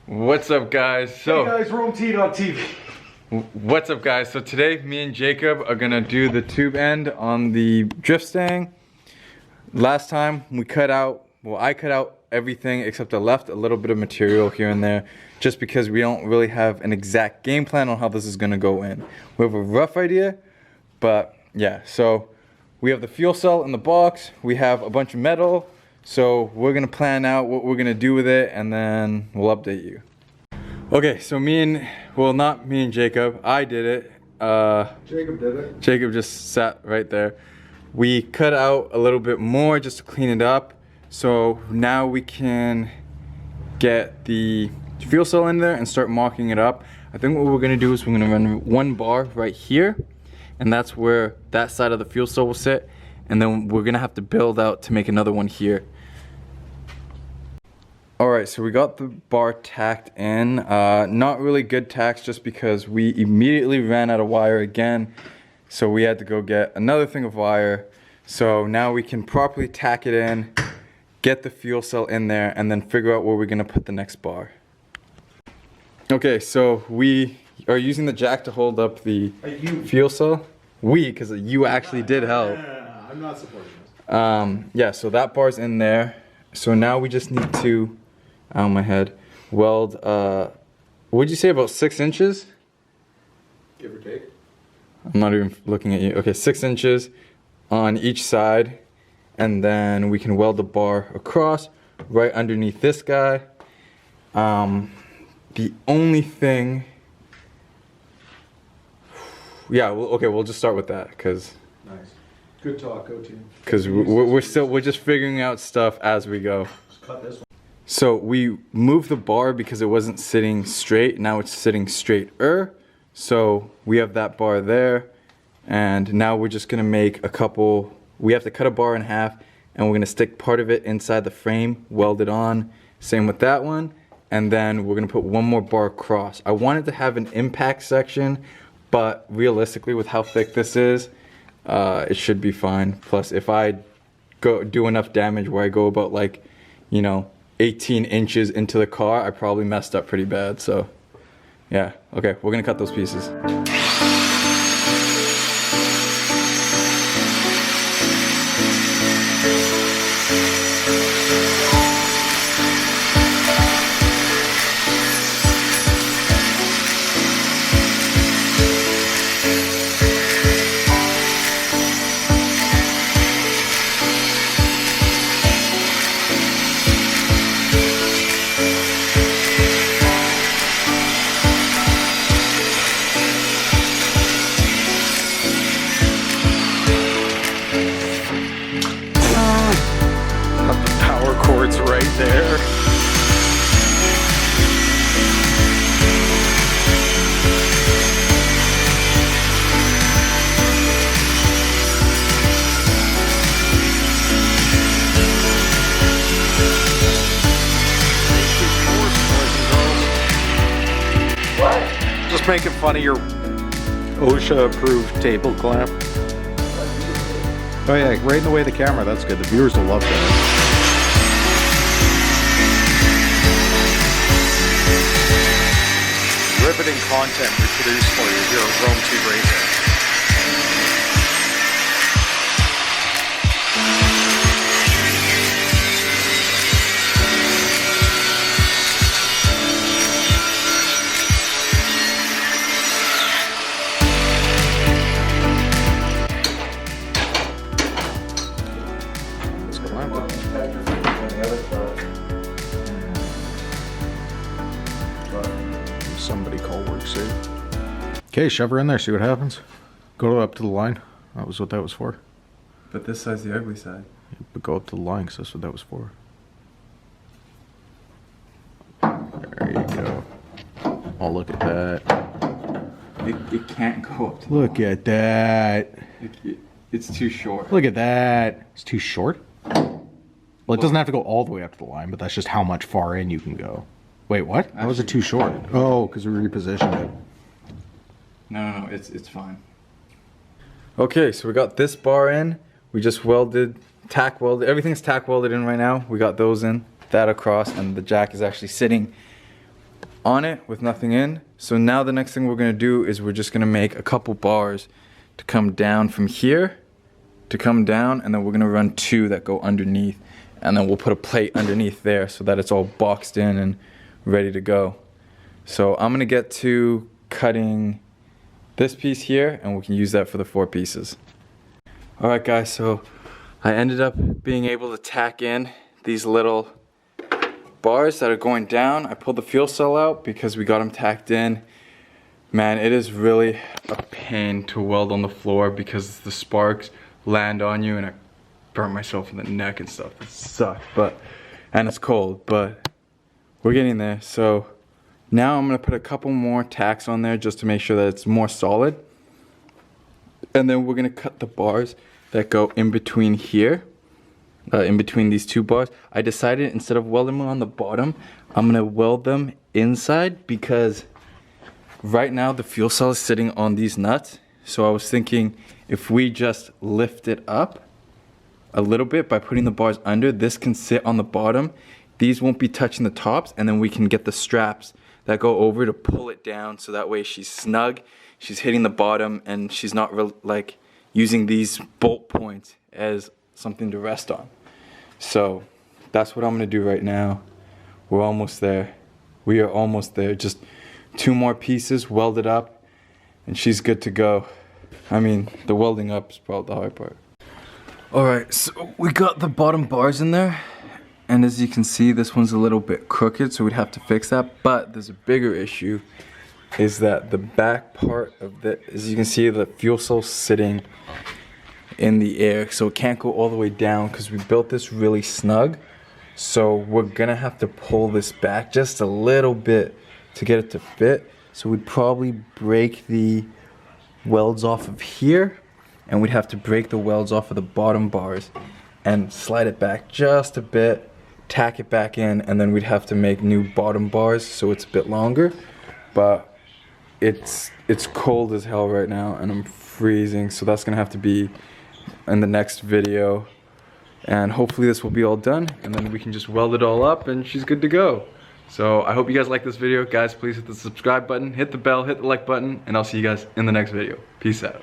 What's up, guys? Hey guys, RoamT.tv. What's up, guys? So today, me and Jacob are gonna do the tube end on the Driftstang. Last time we cut out, well, I cut out everything except I left a little bit of material here and there, just because we don't really have an exact game plan on how this is gonna go in. We have a rough idea, but yeah. So we have the fuel cell in the box. We have a bunch of metal. So we're gonna plan out what we're gonna do with it, and then we'll update you. Okay, so not me and Jacob, I did it. Jacob did it. Jacob just sat right there. We cut out a little bit more just to clean it up. So now we can get the fuel cell in there and start marking it up. I think what we're gonna do is we're gonna run one bar right here, and that's where that side of the fuel cell will sit. And then we're gonna have to build out to make another one here. Alright, so we got the bar tacked in. Not really good tacks just because we immediately ran out of wire again. So we had to go get another thing of wire. So now we can properly tack it in, get the fuel cell in there, and then figure out where we're gonna put the next bar. Okay, so we are using the jack to hold up the fuel cell. Because you actually did help. I'm not supporting this. Yeah, so that bar's in there. So now we just need to, out of my head, weld, what'd you say, about 6 inches? Give or take. I'm not even looking at you. Okay, 6 inches on each side. And then we can weld the bar across, right underneath this guy. The only thing, yeah, okay, we'll just start with that, because Nice. Good talk, go team. Because we're just figuring out stuff as we go. Just cut this one. So we moved the bar because it wasn't sitting straight. Now it's sitting straighter. So we have that bar there. And now we're just gonna make a couple, we have to cut a bar in half, and we're gonna stick part of it inside the frame, weld it on. Same with that one. And then we're gonna put one more bar across. I wanted to have an impact section, but realistically with how thick this is, it should be fine. Plus, if I do enough damage where I go about 18 inches into the car, I probably messed up pretty bad. So yeah, okay, we're gonna cut those pieces. Right there. What? Just making fun of your OSHA approved table clamp. Oh yeah, right in the way of the camera, that's good. The viewers will love that. Riveting content we produce for you here at RoamT Racing. Let's clamp it. Somebody call work safe. Okay, shove her in there, see what happens. Go up to the line. That was what that was for. But this side's the ugly side. But go up to the line, because that's what that was for. There you go. Oh, look at that. It can't go up to Look at that. it's too short. Look at that. It's too short? Well, it doesn't have to go all the way up to the line, but that's just how much far in you can go. Wait, what? How was it too short? Oh, because we repositioned it. No, it's fine. Okay, so we got this bar in. We just tack welded. Everything's tack welded in right now. We got those in, that across, and the jack is actually sitting on it with nothing in. So now the next thing we're gonna do is we're just gonna make a couple bars to come down from here, to come down, and then we're gonna run 2 that go underneath, and then we'll put a plate underneath there so that it's all boxed in and ready to go. So I'm gonna get to cutting this piece here, and we can use that for the 4 pieces. All right guys, so I ended up being able to tack in these little bars that are going down. I pulled the fuel cell out because we got them tacked in. Man, it is really a pain to weld on the floor because the sparks land on you, and I burnt myself in the neck and stuff. It sucks, and it's cold, but we're getting there. So now I'm gonna put a couple more tacks on there just to make sure that it's more solid. And then we're gonna cut the bars that go in between here, in between these 2 bars. I decided instead of welding them on the bottom, I'm gonna weld them inside because right now the fuel cell is sitting on these nuts. So I was thinking if we just lift it up a little bit by putting the bars under, this can sit on the bottom. These won't be touching the tops, and then we can get the straps that go over to pull it down so that way she's snug, she's hitting the bottom, and she's not like using these bolt points as something to rest on. So that's what I'm gonna do right now. We're almost there. We are almost there. Just 2 more pieces, weld it up, and she's good to go. I mean, the welding up is probably the hard part. All right, so we got the bottom bars in there, and as you can see, this one's a little bit crooked, so we'd have to fix that. But there's a bigger issue, is that the back part of the, as you can see, the fuel cell's sitting in the air, so it can't go all the way down because we built this really snug. So we're gonna have to pull this back just a little bit to get it to fit. So we'd probably break the welds off of here, and we'd have to break the welds off of the bottom bars and slide it back just a bit, tack it back in, and then we'd have to make new bottom bars so it's a bit longer. But it's cold as hell right now, and I'm freezing, so that's gonna have to be in the next video. And hopefully this will be all done, and then we can just weld it all up, and she's good to go. So I hope you guys like this video. Guys, please hit the subscribe button, hit the bell, hit the like button, and I'll see you guys in the next video. Peace out.